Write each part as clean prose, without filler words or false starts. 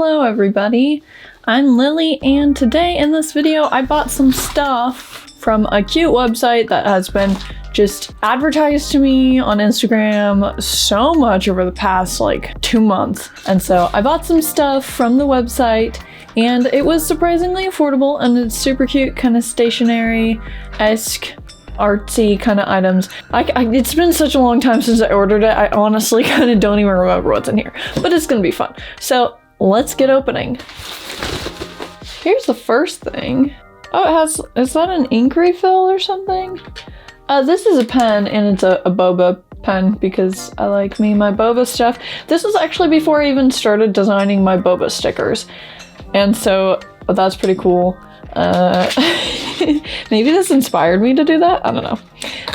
Hello everybody, I'm Lily, and today in this video I bought some stuff from a cute website that has been just advertised to me on Instagram so much over the past like 2 months. And so I bought some stuff from the website and it was surprisingly affordable, and it's super cute, kind of stationery-esque, artsy kind of items. It's been such a long time since I ordered it, I honestly kind of don't even remember what's in here, but it's gonna be fun. So let's get opening. Here's the first thing. Oh, is that an ink refill or something? This is a pen, and it's a Boba Pen because I like my Boba stuff. This was actually before I even started designing my Boba stickers, and so that's pretty cool. Maybe this inspired me to do that? I don't know.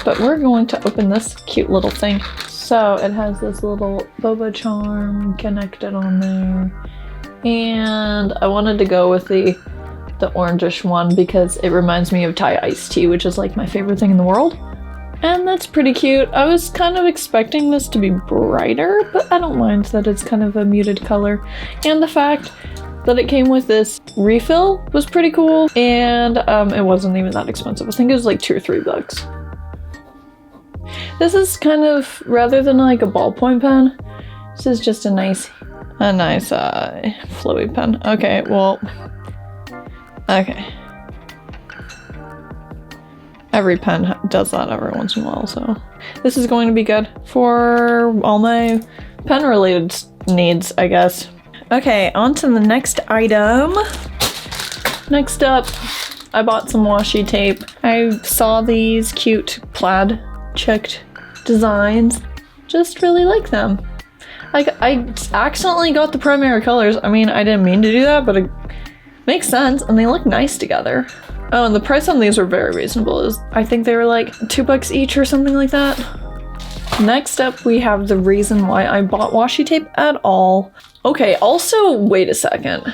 But we're going to open this cute little thing. So it has this little boba charm connected on there. And I wanted to go with the orangish one because it reminds me of Thai iced tea, which is like my favorite thing in the world. And that's pretty cute. I was kind of expecting this to be brighter, but I don't mind that it's kind of a muted color. And the fact that it came with this refill was pretty cool, and it wasn't even that expensive. I think it was like $2 or $3. This is kind of, rather than like a ballpoint pen, this is just a nice flowy pen. Okay, well, okay. Every pen does that every once in a while, so this is going to be good for all my pen-related needs, I guess. Okay, on to the next item. Next up, I bought some washi tape. I saw these cute plaid checked designs. Just really like them. I accidentally got the primary colors. I mean, I didn't mean to do that, but it makes sense, and they look nice together. Oh, and the price on these were very reasonable. I think they were like $2 each or something like that. Next up, we have the reason why I bought washi tape at all. Okay, also, wait a second.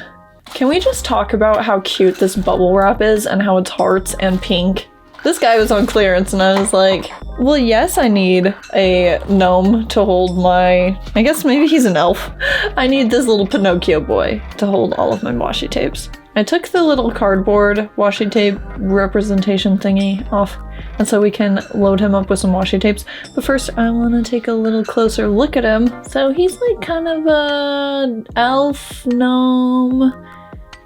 Can we just talk about how cute this bubble wrap is and how it's hearts and pink? This guy was on clearance and I was like, well, yes, I need a gnome to hold my, I guess maybe he's an elf. I need this little Pinocchio boy to hold all of my washi tapes. I took the little cardboard washi tape representation thingy off, and so we can load him up with some washi tapes. But first, I want to take a little closer look at him. So he's like kind of a elf, gnome,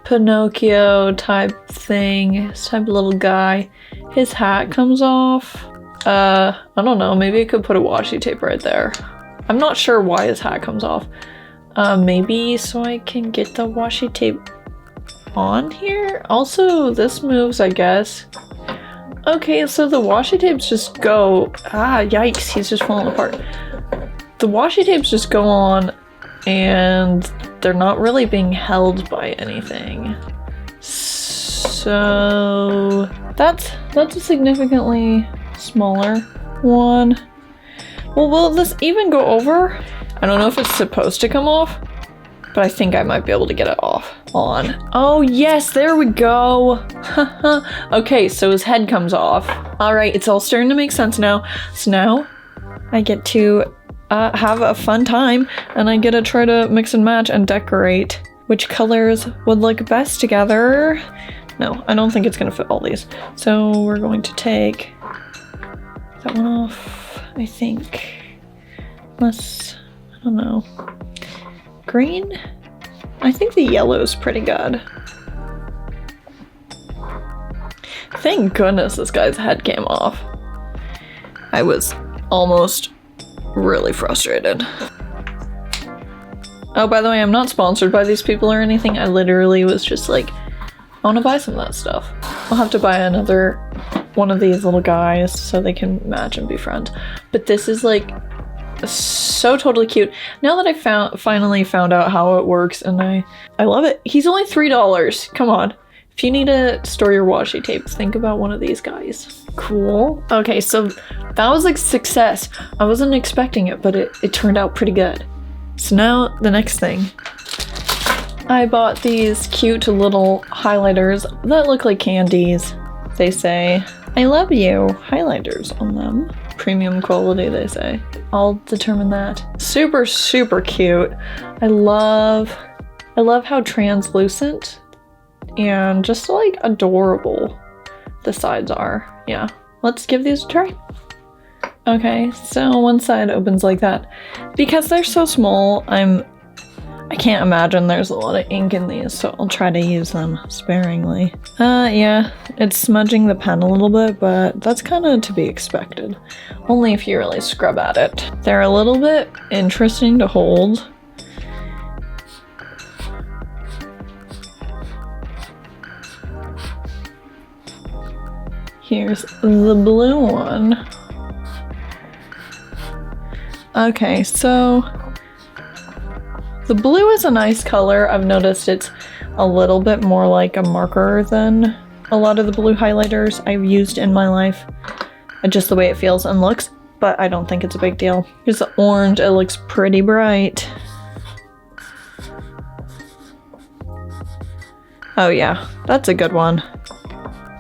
Pinocchio type thing, this type of little guy. His hat comes off. I don't know, maybe I could put a washi tape right there. I'm not sure why his hat comes off. Maybe so I can get the washi tape on here? Also, this moves, I guess. Okay, so the washi tapes just go... Ah, yikes, he's just falling apart. The washi tapes just go on, and they're not really being held by anything. So... That's a significantly smaller one. Well, will this even go over? I don't know if it's supposed to come off, but I think I might be able to get it off. On. Oh yes, there we go. Okay, so his head comes off. All right, it's all starting to make sense now. So now I get to have a fun time, and I get to try to mix and match and decorate which colors would look best together. No, I don't think it's gonna fit all these. So we're going to take that one off, I think. Unless, I don't know. Green? I think the yellow is pretty good. Thank goodness this guy's head came off. I was almost really frustrated. Oh, by the way, I'm not sponsored by these people or anything. I literally was just like, I want to buy some of that stuff. I'll have to buy another one of these little guys so they can match and be friends. But this is like so totally cute. Now that I finally found out how it works, and I love it. He's only $3. Come on. If you need to store your washi tape, think about one of these guys. Cool. Okay, so that was a success. I wasn't expecting it, but it turned out pretty good. So now the next thing. I bought these cute little highlighters that look like candies. They say, I love you, highlighters on them. Premium quality, they say. I'll determine that. Super, super cute. I love I love how translucent and just like adorable the sides are. Yeah, let's give these a try. Okay, so one side opens like that. Because they're so small, I can't imagine there's a lot of ink in these, so I'll try to use them sparingly. Yeah, it's smudging the pen a little bit, but that's kind of to be expected. Only if you really scrub at it. They're a little bit interesting to hold. Here's the blue one. Okay, so the blue is a nice color. I've noticed it's a little bit more like a marker than a lot of the blue highlighters I've used in my life. Just the way it feels and looks, but I don't think it's a big deal. Here's the orange. It looks pretty bright. Oh yeah, that's a good one.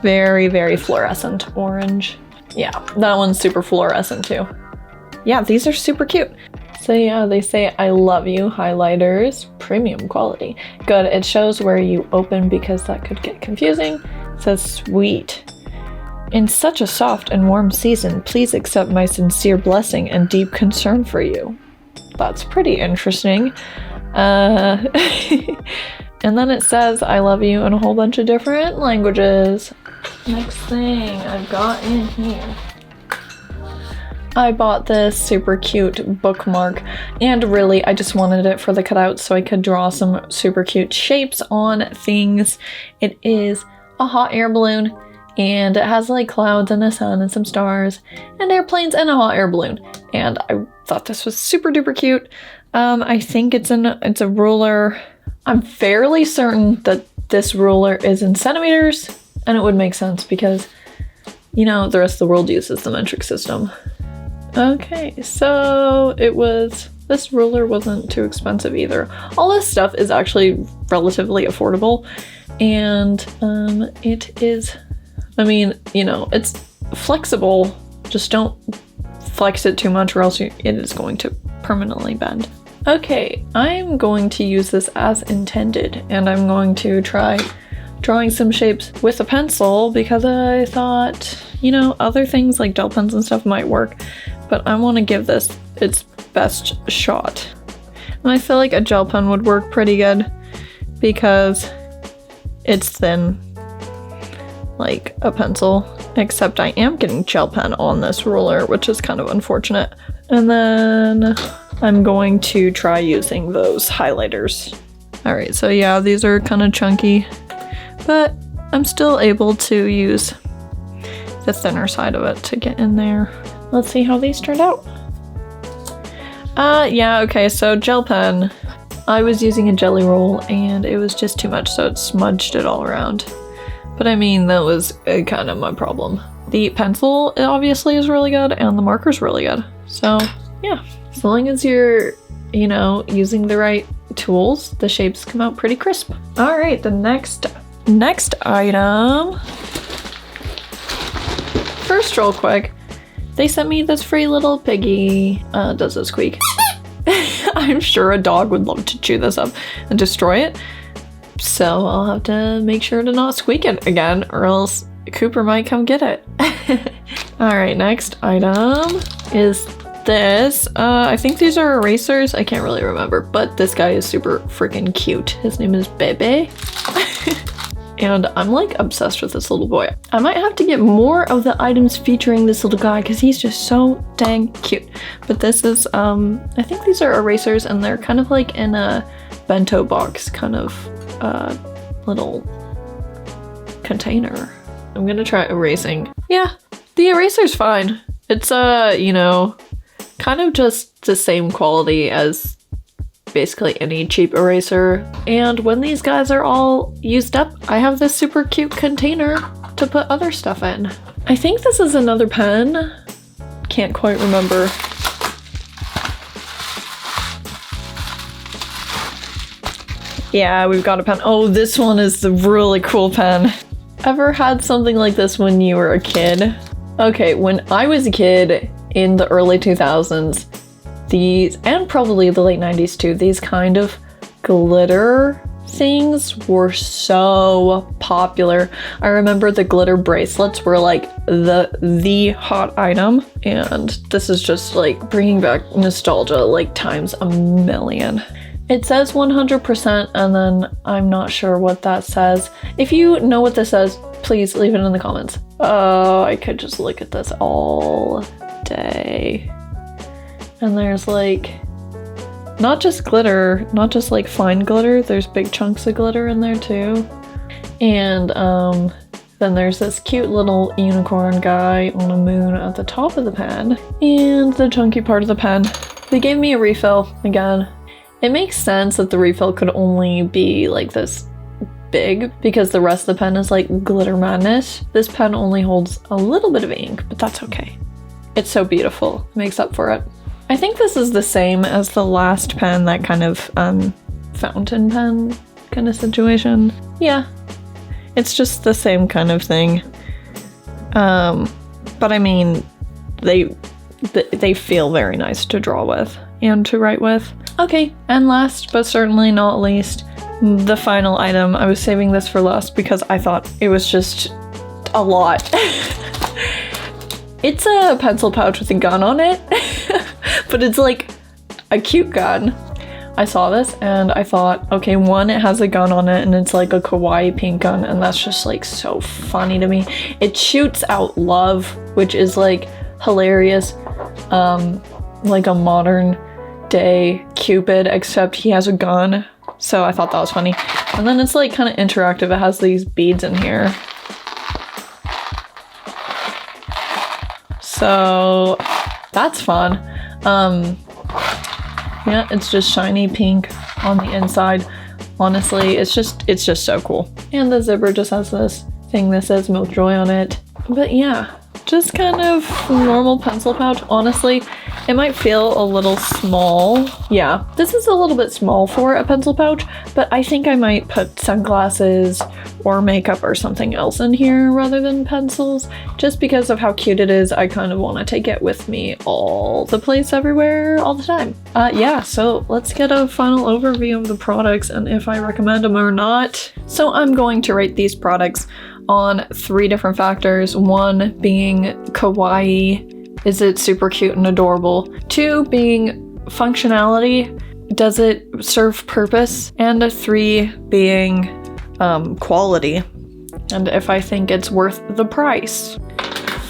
Very, very fluorescent orange. Yeah, that one's super fluorescent too. Yeah, these are super cute. So yeah, they say I love you highlighters, premium quality. Good, it shows where you open because that could get confusing. It says sweet. In such a soft and warm season, please accept my sincere blessing and deep concern for you. That's pretty interesting. And then it says I love you in a whole bunch of different languages. Next thing I've got in here. I bought this super cute bookmark, and really I just wanted it for the cutouts so I could draw some super cute shapes on things. It is a hot air balloon, and it has like clouds and a sun and some stars and airplanes and a hot air balloon. And I thought this was super duper cute. I think it's a ruler. I'm fairly certain that this ruler is in centimeters, and it would make sense because, you know, the rest of the world uses the metric system. Okay, so this ruler wasn't too expensive either. All this stuff is actually relatively affordable, and it is, I mean, you know, it's flexible, just don't flex it too much or else it is going to permanently bend. Okay, I'm going to use this as intended, and I'm going to try drawing some shapes with a pencil because I thought, you know, other things like gel pens and stuff might work, but I want to give this its best shot. And I feel like a gel pen would work pretty good because it's thin like a pencil, except I am getting gel pen on this ruler, which is kind of unfortunate. And then I'm going to try using those highlighters. All right, so yeah, these are kind of chunky, but I'm still able to use the thinner side of it to get in there. Let's see how these turned out. Yeah, okay, so gel pen. I was using a jelly roll and it was just too much, so it smudged it all around. But I mean, that was kind of my problem. The pencil obviously is really good and the marker's really good. So yeah, as long as you're, you know, using the right tools, the shapes come out pretty crisp. All right, the next item. First, real quick, they sent me this free little piggy. Does it squeak? I'm sure a dog would love to chew this up and destroy it. So I'll have to make sure to not squeak it again or else Cooper might come get it. All right, next item is this. I think these are erasers. I can't really remember, but this guy is super freaking cute. His name is Bebe. And I'm like obsessed with this little boy. I might have to get more of the items featuring this little guy because he's just so dang cute. But this is, I think these are erasers and they're kind of like in a bento box kind of little container. I'm gonna try erasing. Yeah, the eraser's fine. It's, you know, kind of just the same quality as basically any cheap eraser. And when these guys are all used up, I have this super cute container to put other stuff in. I think this is another pen. Can't quite remember. Yeah, we've got a pen. Oh, this one is the really cool pen. Ever had something like this when you were a kid? Okay, when I was a kid in the early 2000s, these, and probably the late 90s too, these kind of glitter things were so popular. I remember the glitter bracelets were like the hot item, and this is just like bringing back nostalgia like times a million. It says 100%, and then I'm not sure what that says. If you know what this says, please leave it in the comments. Oh, I could just look at this all day. And there's like, not just glitter, not just like fine glitter, there's big chunks of glitter in there too. And then there's this cute little unicorn guy on a moon at the top of the pen. And the chunky part of the pen. They gave me a refill again. It makes sense that the refill could only be like this big because the rest of the pen is like glitter madness. This pen only holds a little bit of ink, but that's okay. It's so beautiful. It makes up for it. I think this is the same as the last pen, that kind of fountain pen kind of situation. Yeah, it's just the same kind of thing. But I mean, they feel very nice to draw with and to write with. Okay, and last but certainly not least, the final item. I was saving this for last because I thought it was just a lot. It's a pencil pouch with a gun on it, but it's like a cute gun. I saw this and I thought, okay, one, it has a gun on it and it's like a kawaii pink gun, and that's just like so funny to me. It shoots out love, which is like hilarious, like a modern day Cupid, except he has a gun. So I thought that was funny. And then it's like kind of interactive. It has these beads in here. So that's fun. Yeah, it's just shiny pink on the inside. Honestly, it's just so cool. And the zipper just has this thing that says Milk Joy on it. But yeah, just kind of normal pencil pouch. Honestly, it might feel a little small. Yeah, this is a little bit small for a pencil pouch, but I think I might put sunglasses or makeup or something else in here rather than pencils. Just because of how cute it is, I kind of want to take it with me all the place, everywhere, all the time. Yeah, so let's get a final overview of the products and if I recommend them or not. So I'm going to rate these products on 3 different factors. 1 being kawaii. Is it super cute and adorable? 2 being functionality. Does it serve purpose? And 3 being quality. And if I think it's worth the price.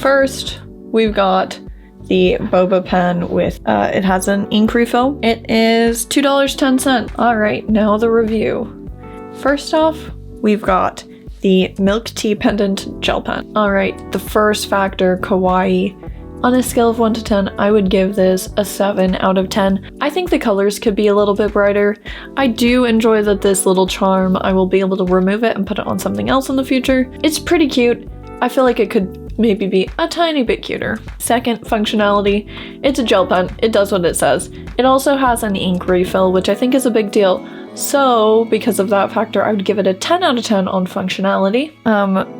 First, we've got the Boba Pen with, it has an ink refill. It is $2.10. All right, now the review. First off, we've got the Milk Tea Pendant Gel Pen. All right, the first factor, kawaii. On a scale of 1 to 10, I would give this a 7 out of 10. I think the colors could be a little bit brighter. I do enjoy that this little charm, I will be able to remove it and put it on something else in the future. It's pretty cute. I feel like it could maybe be a tiny bit cuter. Second, functionality. It's a gel pen. It does what it says. It also has an ink refill, which I think is a big deal. So, because of that factor, I would give it a 10 out of 10 on functionality.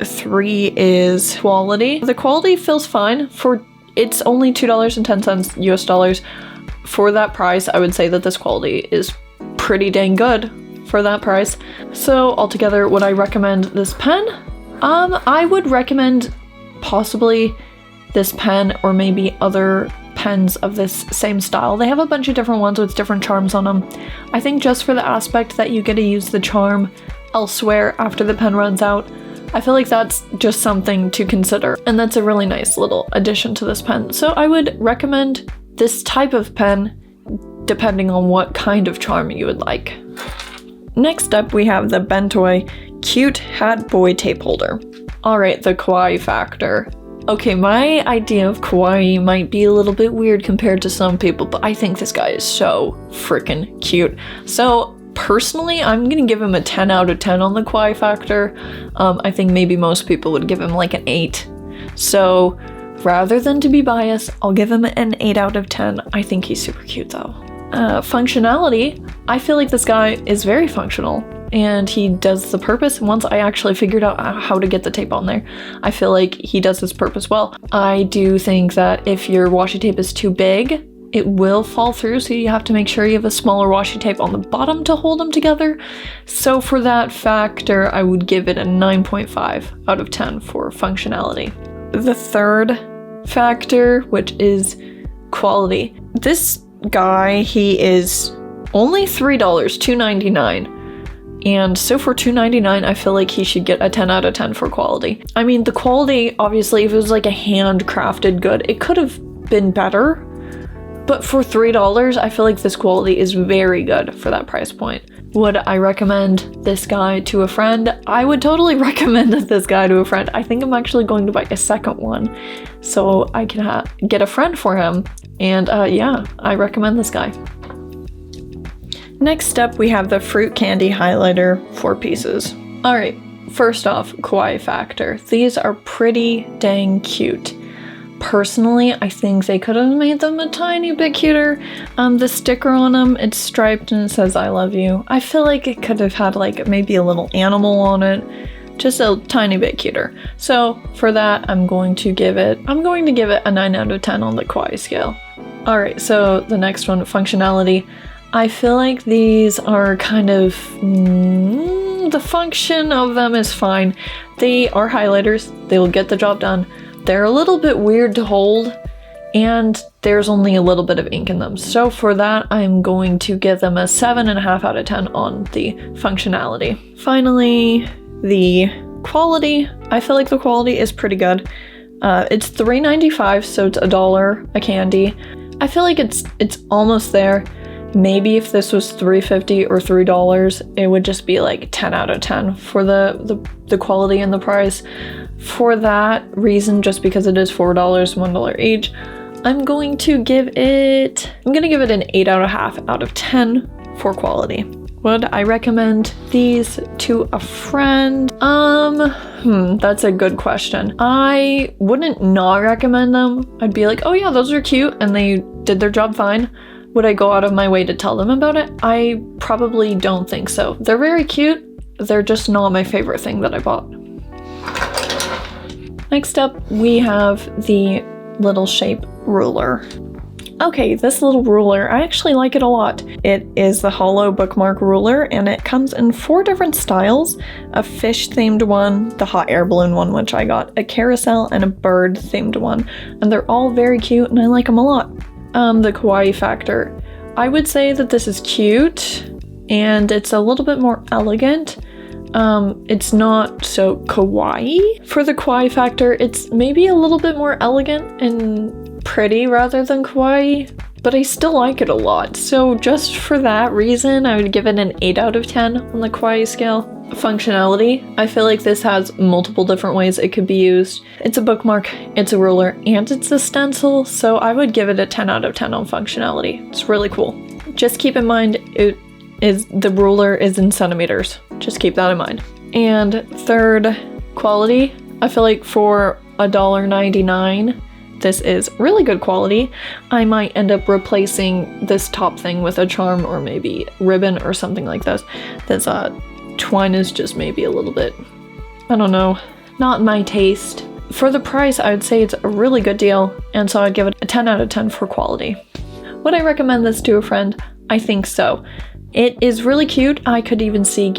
3 is quality. The quality feels fine. It's only $2.10 US dollars. For that price, I would say that this quality is pretty dang good for that price. So altogether, would I recommend this pen? I would recommend possibly this pen or maybe other pens of this same style. They have a bunch of different ones with different charms on them. I think just for the aspect that you get to use the charm elsewhere after the pen runs out, I feel like that's just something to consider, and that's a really nice little addition to this pen. So I would recommend this type of pen depending on what kind of charm you would like. Next up, we have the Ibentoy Cute Hat Boy Tape Holder. All right, the kawaii factor. Okay, my idea of kawaii might be a little bit weird compared to some people, but I think this guy is so freaking cute. So personally, I'm gonna give him a 10 out of 10 on the kawaii factor. I think maybe most people would give him like an 8. So rather than to be biased, I'll give him an 8 out of 10. I think he's super cute though. Functionality, I feel like this guy is very functional and he does the purpose. Once I actually figured out how to get the tape on there, I feel like he does his purpose well. I do think that if your washi tape is too big, it will fall through, so you have to make sure you have a smaller washi tape on the bottom to hold them together. So for that factor, I would give it a 9.5 out of 10 for functionality. The third factor, which is quality. This guy, he is only $3, $2.99. And so for $2.99, I feel like he should get a 10 out of 10 for quality. I mean, the quality, obviously, if it was like a handcrafted good, it could have been better. But for $3, I feel like this quality is very good for that price point. Would I recommend this guy to a friend? I would totally recommend this guy to a friend. I think I'm actually going to buy a second one so I can get a friend for him. And yeah, I recommend this guy. Next up, we have the Fruit Candy Highlighter 4 pieces. All right, first off, kawaii factor. These are pretty dang cute. Personally, I think they could have made them a tiny bit cuter. The sticker on them, it's striped and it says I love you. I feel like it could have had like maybe a little animal on it, just a tiny bit cuter. So for that, I'm going to give it a 9 out of 10 on the kawaii scale. All right, so the next one, functionality. I feel like these are kind of, the function of them is fine. They are highlighters, they will get the job done. They're a little bit weird to hold, and there's only a little bit of ink in them. So for that, I'm going to give them a 7.5 out of 10 on the functionality. Finally, the quality. I feel like the quality is pretty good. It's $3.95, so it's $1 a candy. I feel like it's almost there. Maybe if this was $3.50 or $3, it would just be like 10 out of 10 for the quality and the price. For that reason, just because it is $4, $1 each, I'm going to give it an 8.5 out of 10 for quality. Would I recommend these to a friend? That's a good question. I wouldn't not recommend them. I'd be like, oh yeah, those are cute and they did their job fine. Would I go out of my way to tell them about it? I probably don't think so. They're very cute. They're just not my favorite thing that I bought. Next up, we have the little shape ruler. Okay, this little ruler, I actually like it a lot. It is the Holo bookmark ruler, and it comes in 4 different styles. A fish themed one, the hot air balloon one, which I got, a carousel, and a bird themed one. And they're all very cute, and I like them a lot. The kawaii factor. I would say that this is cute, and it's a little bit more elegant. It's not so kawaii. For the kawaii factor, it's maybe a little bit more elegant and pretty rather than kawaii, but I still like it a lot. So just for that reason, I would give it an 8 out of 10 on the kawaii scale. Functionality, I feel like this has multiple different ways it could be used. It's a bookmark, it's a ruler, and it's a stencil, so I would give it a 10 out of 10 on functionality. It's really cool. Just keep in mind, the ruler is in centimeters. Just keep that in mind. And third, quality. I feel like for $1.99, this is really good quality. I might end up replacing this top thing with a charm or maybe ribbon or something like this. This twine is just maybe a little bit, I don't know, not my taste. For the price, I would say it's a really good deal, and so I'd give it a 10 out of 10 for quality. Would I recommend this to a friend? I think so. It is really cute. I could even see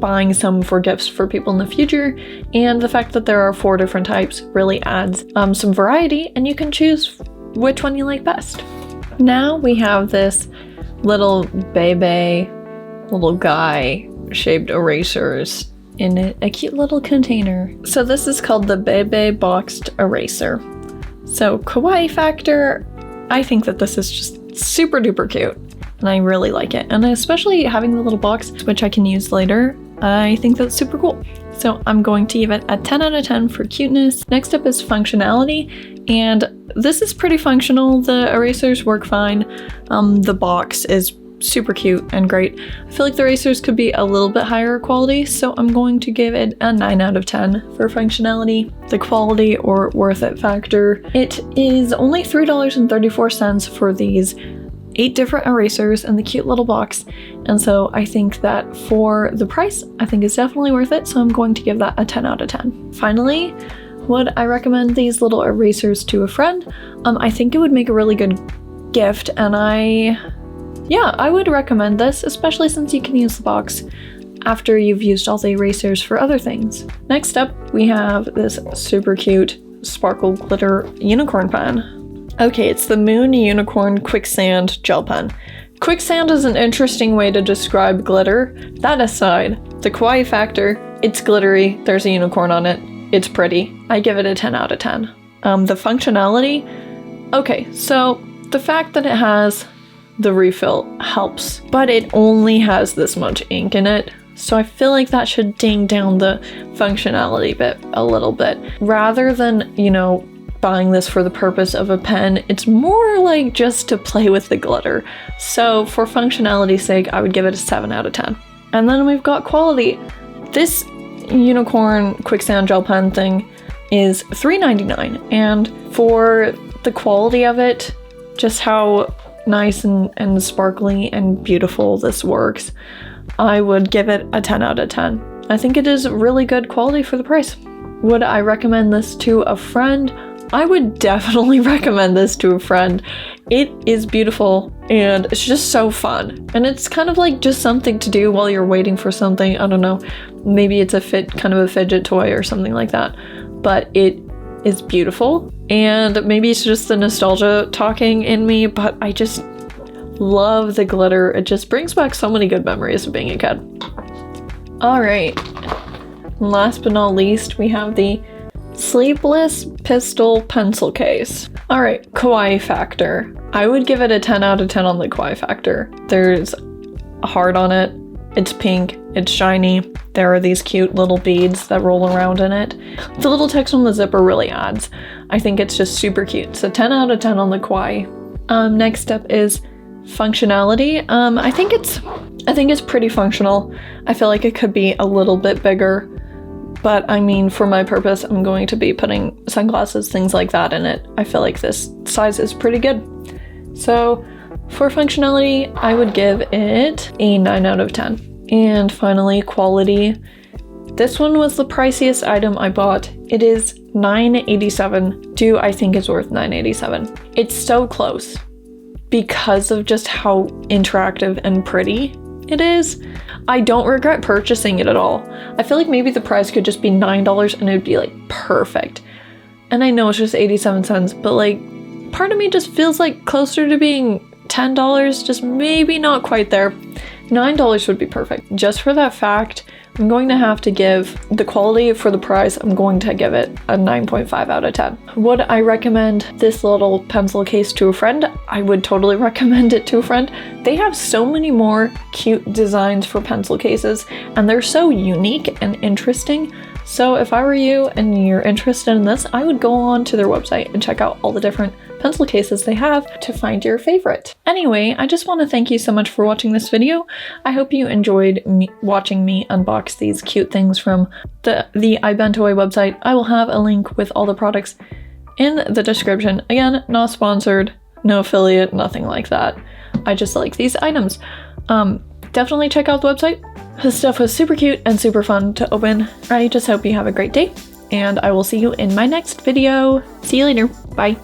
buying some for gifts for people in the future, and the fact that there are 4 different types really adds some variety, and you can choose which one you like best. Now we have this little little guy shaped erasers in a cute little container. So this is called the Bebe boxed eraser. So kawaii factor, I think that this is just super duper cute. And I really like it. And especially having the little box, which I can use later, I think that's super cool. So I'm going to give it a 10 out of 10 for cuteness. Next up is functionality. And this is pretty functional. The erasers work fine. The box is super cute and great. I feel like the erasers could be a little bit higher quality, so I'm going to give it a 9 out of 10 for functionality. The quality or worth it factor. It is only $3.34 for these 8 different erasers in the cute little box, and so I think that for the price, I think it's definitely worth it, so I'm going to give that a 10 out of 10. Finally, would I recommend these little erasers to a friend? I think it would make a really good gift, and I would recommend this, especially since you can use the box after you've used all the erasers for other things. Next up, we have this super cute sparkle glitter unicorn pen. Okay, it's the Moon Unicorn Quicksand Gel Pen. Quicksand is an interesting way to describe glitter. That aside, the kawaii factor, it's glittery, there's a unicorn on it, it's pretty. I give it a 10 out of 10. The functionality, okay, so the fact that it has the refill helps, but it only has this much ink in it, so I feel like that should ding down the functionality bit a little bit. Rather than, you know, buying this for the purpose of a pen, it's more like just to play with the glitter. So for functionality's sake, I would give it a 7 out of 10. And then we've got quality. This unicorn quicksand gel pen thing is $3.99, and for the quality of it, just how nice and sparkly and beautiful this works, I would give it a 10 out of 10. I think it is really good quality for the price. Would I recommend this to a friend? I would definitely recommend this to a friend. It is beautiful and it's just so fun. And it's kind of like just something to do while you're waiting for something. I don't know, maybe it's kind of a fidget toy or something like that. But it is beautiful, and maybe it's just the nostalgia talking in me, but I just love the glitter. It just brings back so many good memories of being a kid. All right, last but not least, we have the Sleeveless Pistol Pencil Case. All right, kawaii factor. I would give it a 10 out of 10 on the kawaii factor. There's a heart on it, it's pink, it's shiny, there are these cute little beads that roll around in it. The little text on the zipper really adds. I think it's just super cute, so 10 out of 10 on the kawaii. Next up is functionality. I think it's pretty functional. I feel like it could be a little bit bigger, but I mean, for my purpose, I'm going to be putting sunglasses, things like that in it. I feel like this size is pretty good. So for functionality, I would give it a 9 out of 10. And finally, quality. This one was the priciest item I bought. It is $9.87. Do I think it's worth $9.87? It's so close because of just how interactive and pretty it is. I don't regret purchasing it at all. I feel like maybe the price could just be $9 and it would be like perfect. And I know it's just 87 cents, but like part of me just feels like closer to being $10, just maybe not quite there. $9 would be perfect. Just for that fact, I'm going to have to give the quality for the price, I'm going to give it a 9.5 out of 10. Would I recommend this little pencil case to a friend? I would totally recommend it to a friend. They have so many more cute designs for pencil cases, and they're so unique and interesting. So if I were you and you're interested in this, I would go on to their website and check out all the different pencil cases they have to find your favorite. Anyway, I just want to thank you so much for watching this video. I hope you enjoyed watching me unbox these cute things from the Ibentoy website. I will have a link with all the products in the description. Again, not sponsored, no affiliate, nothing like that. I just like these items. Definitely check out the website. This stuff was super cute and super fun to open. I just hope you have a great day, and I will see you in my next video. See you later. Bye.